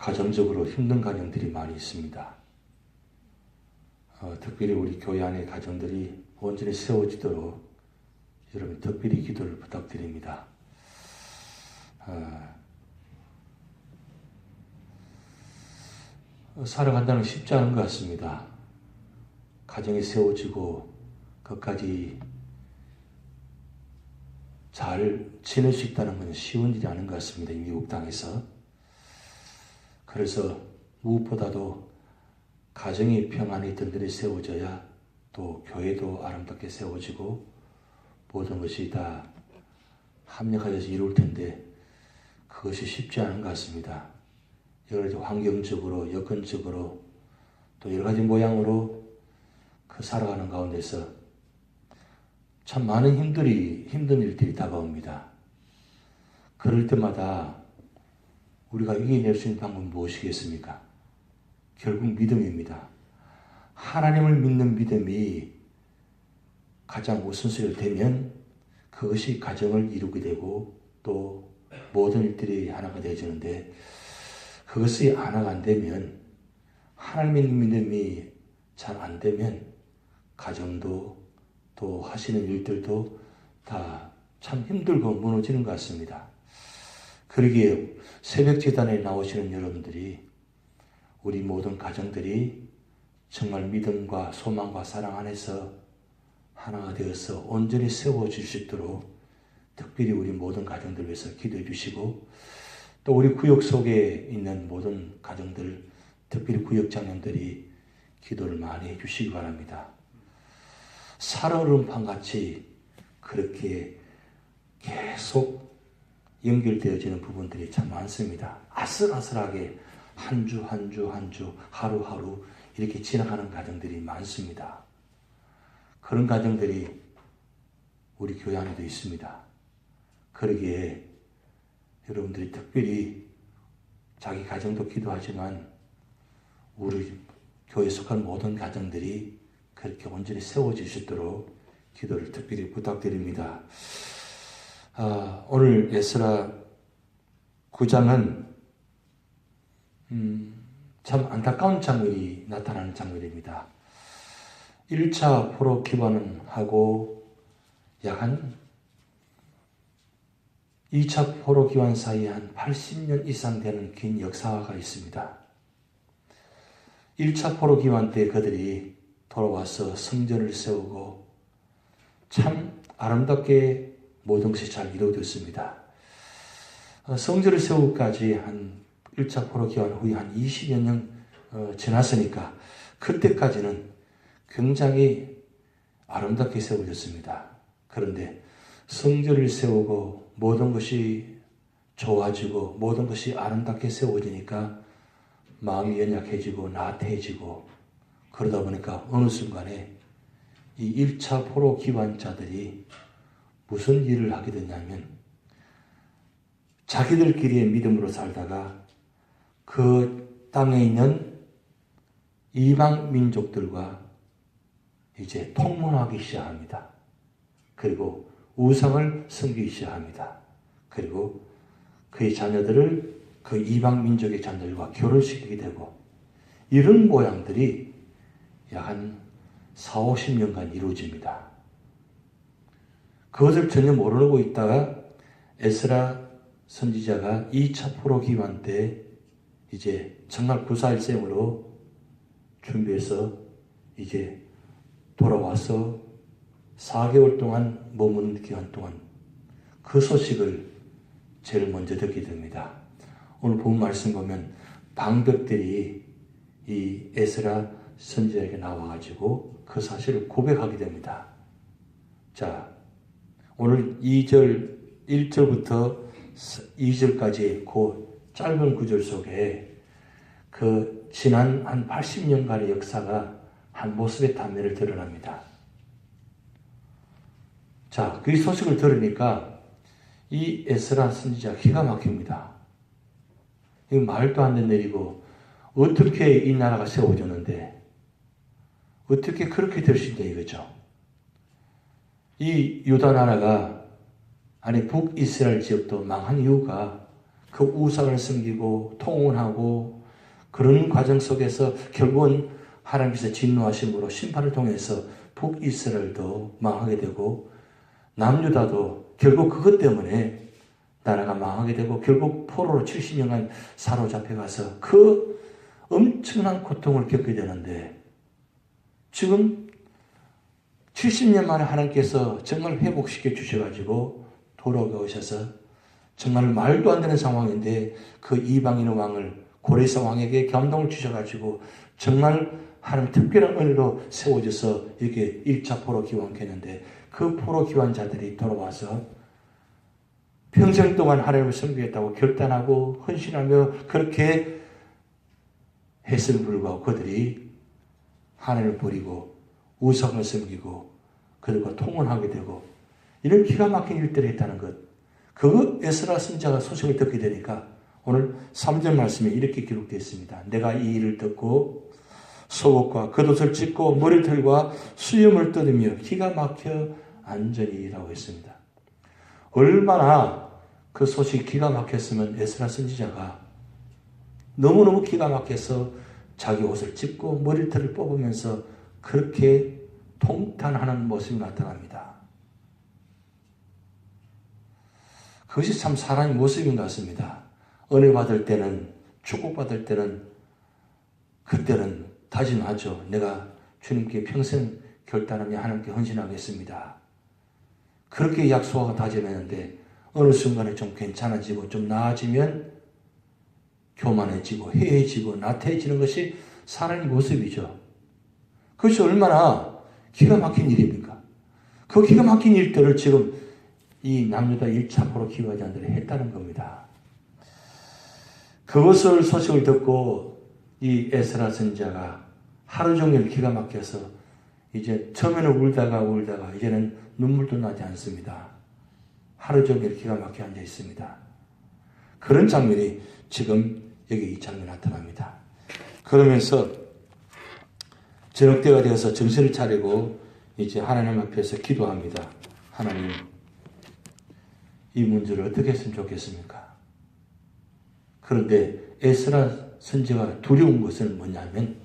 가정적으로 힘든 가정들이 많이 있습니다. 특별히 우리 교회 안의 가정들이 온전히 세워지도록 여러분 특별히 기도를 부탁드립니다. 살아간다는 건 쉽지 않은 것 같습니다. 가정이 세워지고 끝까지 잘 지낼 수 있다는 건 쉬운 일이 아닌 것 같습니다. 이 미국 땅에서. 그래서 무엇보다도 가정이 평안히 든든히 세워져야 또 교회도 아름답게 세워지고 모든 것이 다 합력하여서 이룰 텐데 그것이 쉽지 않은 것 같습니다. 여러 가지 환경적으로, 여건적으로 또 여러 가지 모양으로 그 살아가는 가운데서 참 많은 힘든 일들이 다가옵니다. 그럴 때마다 우리가 이겨낼 수 있는 방법은 무엇이겠습니까? 결국 믿음입니다. 하나님을 믿는 믿음이 가장 우선순위가 되면 그것이 가정을 이루게 되고 또 모든 일들이 하나가 되어지는데 그것이 하나가 안 되면 하나님의 믿음이 잘 안 되면 가정도 또 하시는 일들도 다 참 힘들고 무너지는 것 같습니다. 그러기에 새벽 제단에 나오시는 여러분들이 우리 모든 가정들이 정말 믿음과 소망과 사랑 안에서 하나가 되어서 온전히 세워질 수 있도록 특별히 우리 모든 가정들 위해서 기도해 주시고 또 우리 구역 속에 있는 모든 가정들 특별히 구역장님들이 기도를 많이 해 주시기 바랍니다. 살얼음판같이 그렇게 계속 연결되어지는 부분들이 참 많습니다. 아슬아슬하게 한 주 한 주 한 주 하루하루 이렇게 지나가는 가정들이 많습니다. 그런 가정들이 우리 교회 안에도 있습니다. 그러기에 여러분들이 특별히 자기 가정도 기도하지만 우리 교회에 속한 모든 가정들이 그렇게 온전히 세워질 수 있도록 기도를 특별히 부탁드립니다. 오늘 에스라 9장은 참 안타까운 장면이 나타나는 장면입니다. 1차 포로 기환은 하고 약 한 2차 포로 기환 사이에 한 80년 이상 되는 긴 역사가 있습니다. 1차 포로 기환 때 그들이 돌아와서 성전을 세우고 참 아름답게 모든 것이 잘 이루어졌습니다. 성전을 세우기까지 한 1차 포로 기환 후에 한 20여 년 지났으니까 그때까지는 굉장히 아름답게 세워졌습니다. 그런데 성전을 세우고 모든 것이 좋아지고 모든 것이 아름답게 세워지니까 마음이 연약해지고 나태해지고 그러다 보니까 어느 순간에 이 1차 포로 기환자들이 무슨 일을 하게 됐냐면 자기들끼리의 믿음으로 살다가 그 땅에 있는 이방 민족들과 이제 통문하기 시작합니다. 그리고 우상을 섬기기 시작합니다. 그리고 그의 자녀들을 그 이방 민족의 자녀들과 결혼시키게 되고 이런 모양들이 약 한 4, 50년간 이루어집니다. 그것을 전혀 모르고 있다가 에스라 선지자가 2차 포로 기환 때 이제 정말 구사일생으로 준비해서 이제 돌아와서 4개월 동안 머무는 기간 동안 그 소식을 제일 먼저 듣게 됩니다. 오늘 본 말씀 보면 방백들이 이 에스라 선지자에게 나와가지고 그 사실을 고백하게 됩니다. 자, 오늘 1절부터 2절까지 그 짧은 구절 속에 그 지난 한 80년간의 역사가 한 모습의 단면을 드러납니다. 자, 그 소식을 들으니까 이 에스라 선지자 기가 막힙니다. 이 말도 안 되는 일이고 어떻게 이 나라가 세워졌는데 어떻게 그렇게 될 수 있냐 이거죠. 이 유다 나라가 아니 북이스라엘 지역도 망한 이유가 그 우상을 섬기고 통혼하고 그런 과정 속에서 결국은 하나님께서 진노하심으로 심판을 통해서 북이스라엘도 망하게 되고 남유다도 결국 그것 때문에 나라가 망하게 되고 결국 포로로 70년간 사로잡혀가서 그 엄청난 고통을 겪게 되는데 지금 70년 만에 하나님께서 정말 회복시켜 주셔가지고 돌아오셔서 정말 말도 안 되는 상황인데 그 이방인 왕을 고레사 왕에게 감동을 주셔가지고 정말 하나님 특별한 은혜로 세워져서 이렇게 1차 포로 기원했는데 그 포로 기원자들이 돌아와서 평생 동안 하나님을 섬기겠다고 결단하고 헌신하며 그렇게 했음에 불구하고 그들이 하나님을 버리고 우상을 섬기고 그들과 통혼하게 되고 이런 기가 막힌 일들을 했다는 것. 그 에스라 선지자가 소식을 듣게 되니까 오늘 3절 말씀에 이렇게 기록되어 있습니다. 내가 이 일을 듣고 속옷과 겉옷을 찢고 머리털과 수염을 뜯으며 기가 막혀 안전이라고 했습니다. 얼마나 그 소식이 기가 막혔으면 에스라 선지자가 너무너무 기가 막혀서 자기 옷을 찢고 머리털을 뽑으면서 그렇게 통탄하는 모습이 나타납니다. 그것이 참 사람의 모습인 것 같습니다. 은혜 받을 때는, 축복받을 때는, 그때는 다짐하죠. 내가 주님께 평생 결단하며 하나님께 헌신하겠습니다. 그렇게 약속하고 다짐했는데 어느 순간에 좀 괜찮아지고 좀 나아지면 교만해지고 해해지고 나태해지는 것이 사람의 모습이죠. 그것이 얼마나 기가 막힌 일입니까? 그 기가 막힌 일들을 지금 이 남유다 1차 포로 기관장들이 했다는 겁니다. 그것을 소식을 듣고 이 에스라 선지자가 하루 종일 기가 막혀서 이제 처음에는 울다가 이제는 눈물도 나지 않습니다. 하루 종일 기가 막혀 앉아 있습니다. 그런 장면이 지금 여기 이 장면에 나타납니다. 그러면서 저녁 때가 되어서 정신을 차리고 이제 하나님 앞에서 기도합니다. 하나님, 이 문제를 어떻게 했으면 좋겠습니까? 그런데 에스라 선지자가 두려운 것은 뭐냐면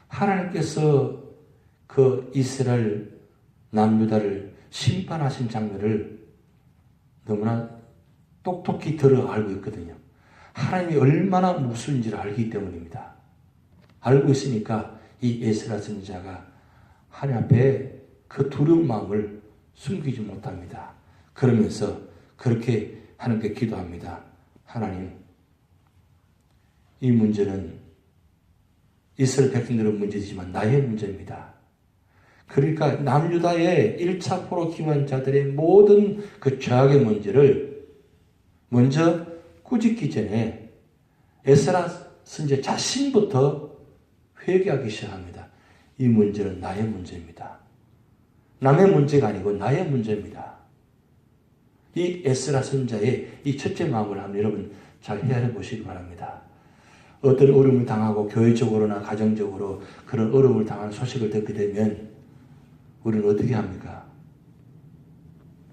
하나님께서 그 이스라엘 남유다를 심판하신 장면을 너무나 똑똑히 들어 알고 있거든요. 하나님이 얼마나 무수인지를 알기 때문입니다. 알고 있으니까 이 에스라 선지자가 하나님 앞에 그 두려운 마음을 숨기지 못합니다. 그러면서 그렇게 하나님께 기도합니다. 하나님, 이 문제는 이스라엘 백성들의 문제이지만 나의 문제입니다. 그러니까 남유다의 1차 포로 기원자들의 모든 그 죄악의 문제를 먼저 꾸짖기 전에 에스라 선지자 자신부터 회개하기 시작합니다. 이 문제는 나의 문제입니다. 남의 문제가 아니고 나의 문제입니다. 이 에스라 선지자의 이 첫째 마음을 한번 여러분 잘 헤아려 보시기 바랍니다. 어떤 어려움을 당하고 교회적으로나 가정적으로 그런 어려움을 당하는 소식을 듣게 되면 우리는 어떻게 합니까?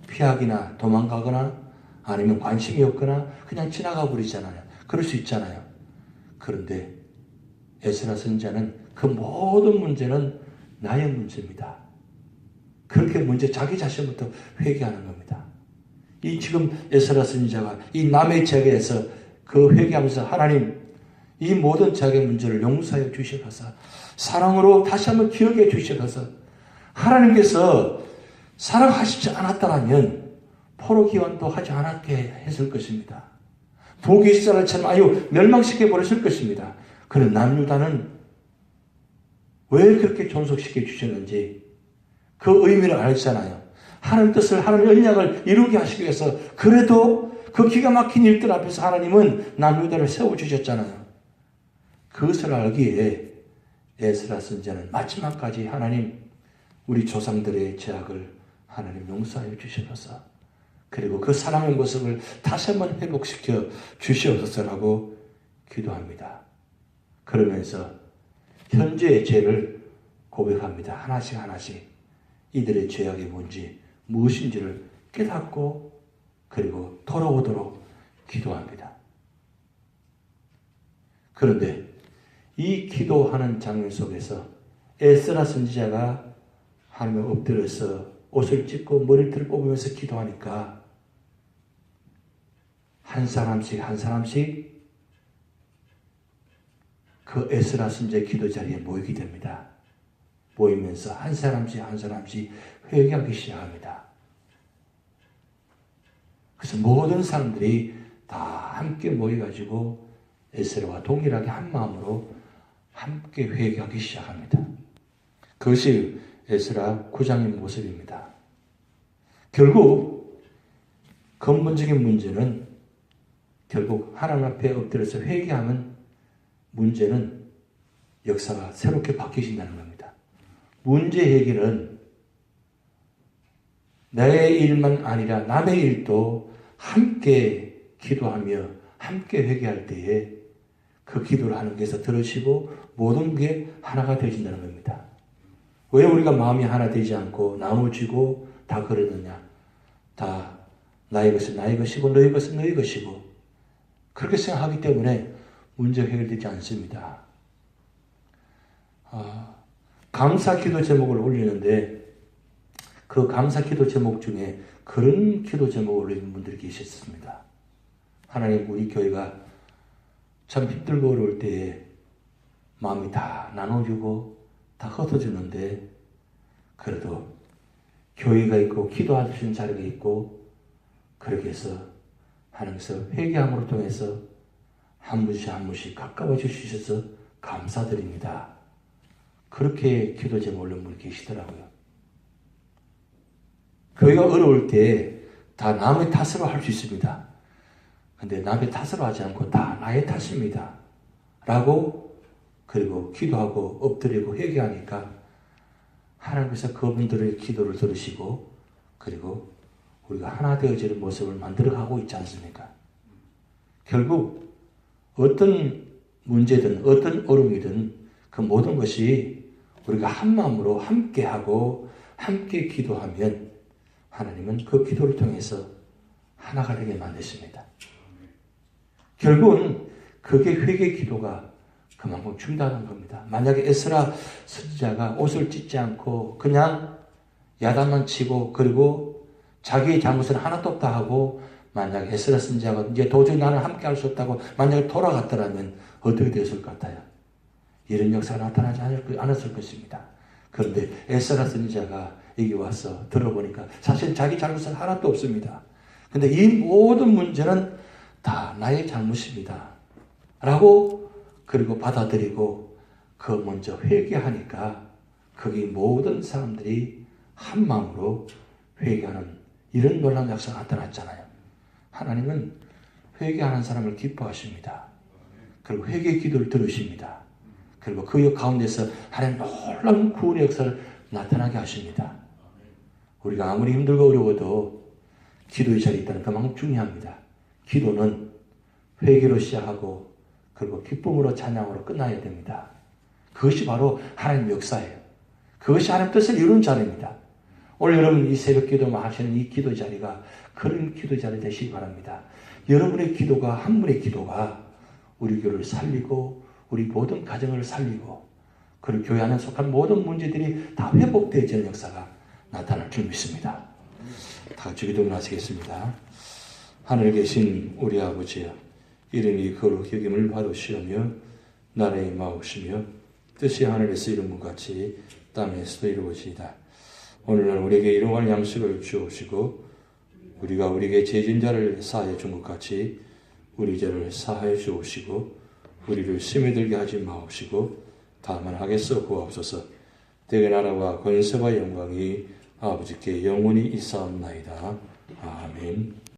피하기나 도망가거나 아니면 관심이 없거나 그냥 지나가 버리잖아요. 그럴 수 있잖아요. 그런데 에스라 선지자는 그 모든 문제는 나의 문제입니다. 그렇게 먼저 자기 자신부터 회개하는 겁니다. 이 지금 에스라 선지자가 이 남의 죄에서 그 회개하면서 하나님, 이 모든 죄의 문제를 용서해 주시옵소서. 사랑으로 다시 한번 기억해 주시옵소서. 하나님께서 사랑하시지 않았다면 포로 기원도 하지 않았게 했을 것입니다. 북이스라엘처럼 아유 멸망시켜 버렸을 것입니다. 그런 남유다는 왜 그렇게 존속시켜 주셨는지 그 의미를 알잖아요. 하나님 뜻을, 하나님 언약을 이루게 하시기 위해서 그래도 그 기가 막힌 일들 앞에서 하나님은 남유다를 세워주셨잖아요. 그것을 알기에 에스라 선지자는 마지막까지 하나님, 우리 조상들의 죄악을 하나님 용서하여 주시옵소서. 그리고 그 사랑의 모습을 다시 한번 회복시켜 주시옵소서라고 기도합니다. 그러면서 현재의 죄를 고백합니다. 하나씩 하나씩 이들의 죄악이 뭔지 무엇인지를 깨닫고 그리고 돌아오도록 기도합니다. 그런데 이 기도하는 장면 속에서 에스라 선지자가 하나님에 엎드려서 옷을 찢고 머리털을 뽑으면서 기도하니까 한 사람씩 한 사람씩 그 에스라 선지자의 기도 자리에 모이게 됩니다. 모이면서 한 사람씩 한 사람씩 회개하기 시작합니다. 그래서 모든 사람들이 다 함께 모여가지고 에스라와 동일하게 한 마음으로 함께 회개하기 시작합니다. 그것이 에스라 9장의 모습입니다. 결국 근본적인 문제는 결국 하나님 앞에 엎드려서 회개하면 문제는 역사가 새롭게 바뀌어진다는 겁니다. 문제 해결은 나의 일만 아니라 남의 일도 함께 기도하며 함께 회개할 때에 그 기도를 하나님께서 들으시고 모든 게 하나가 되어진다는 겁니다. 왜 우리가 마음이 하나 되지 않고 나누어지고 다 그러느냐. 다 나의 것은 나의 것이고 너의 것은 너의 것이고 그렇게 생각하기 때문에 문제 해결되지 않습니다. 감사 기도 제목을 올리는데 그 감사 기도 제목 중에 그런 기도 제목을 올리는 분들이 계셨습니다. 하나님, 우리 교회가 참 힘들고 어려울 때에 마음이 다 나눠주고 다 흩어주는데 그래도 교회가 있고 기도할 수 있는 자리가 있고 그렇게 해서 하나님께서 회개함으로 통해서 한 분씩 한 분씩 가까워져 주셔서 감사드립니다. 그렇게 기도 제목 올린 분이 계시더라고요. 교회가 어려울 때 다 남의 탓으로 할 수 있습니다. 근데 남의 탓으로 하지 않고 다 나의 탓입니다. 라고 그리고 기도하고 엎드리고 회개하니까 하나님께서 그분들의 기도를 들으시고 그리고 우리가 하나 되어지는 모습을 만들어가고 있지 않습니까? 결국 어떤 문제든 어떤 어려움이든 그 모든 것이 우리가 한 마음으로 함께하고 함께 기도하면 하나님은 그 기도를 통해서 하나가 되게 만드십니다. 결국은 그게 회개 기도가 그만큼 중요한 겁니다. 만약에 에스라 선지자가 옷을 찢지 않고 그냥 야단만 치고 그리고 자기의 잘못은 하나도 없다 하고 만약에 에스라 선지자가 이제 도저히 나는 함께 할 수 없다고 만약에 돌아갔더라면 어떻게 되었을 것 같아요? 이런 역사가 나타나지 않았을 것입니다. 그런데 에스라 선지자가 여기 와서 들어보니까 사실 자기 잘못은 하나도 없습니다. 그런데 이 모든 문제는 다 나의 잘못입니다. 라고 그리고 받아들이고 그 먼저 회개하니까 거기 모든 사람들이 한 마음으로 회개하는 이런 놀라운 역사가 나타났잖아요. 하나님은 회개하는 사람을 기뻐하십니다. 그리고 회개 기도를 들으십니다. 그리고 그 가운데서 하나님 놀라운 구원의 역사를 나타나게 하십니다. 우리가 아무리 힘들고 어려워도 기도의 자리에 있다는 그만큼 중요합니다. 기도는 회개로 시작하고 그리고 기쁨으로 찬양으로 끝나야 됩니다. 그것이 바로 하나님 역사예요. 그것이 하나님 뜻을 이루는 자리입니다. 오늘 여러분 이 새벽 기도만 하시는 이 기도 자리가 그런 기도 자리 되시기 바랍니다. 여러분의 기도가 한 분의 기도가 우리 교회를 살리고 우리 모든 가정을 살리고 그리고 교회 안에 속한 모든 문제들이 다 회복되어지는 역사가 나타날 줄 믿습니다. 다 같이 기도하시겠습니다. 하늘에 계신 우리 아버지여, 이름이 거룩히 여김을 받으시오며 나라의 마옵시며 뜻이 하늘에서 이룬 것 같이 땅에서도 이루어지이다. 오늘날 우리에게 일용할 양식을 주옵시고 우리가 우리에게 죄진 자를 사하여 준 것 같이 우리 죄를 사하여 주옵시고 우리를 심에 들게 하지 마옵시고 다만 하겠어 구하옵소서. 대개 나라와 권세와 영광이 아버지께 영원히 있사옵나이다. 아멘.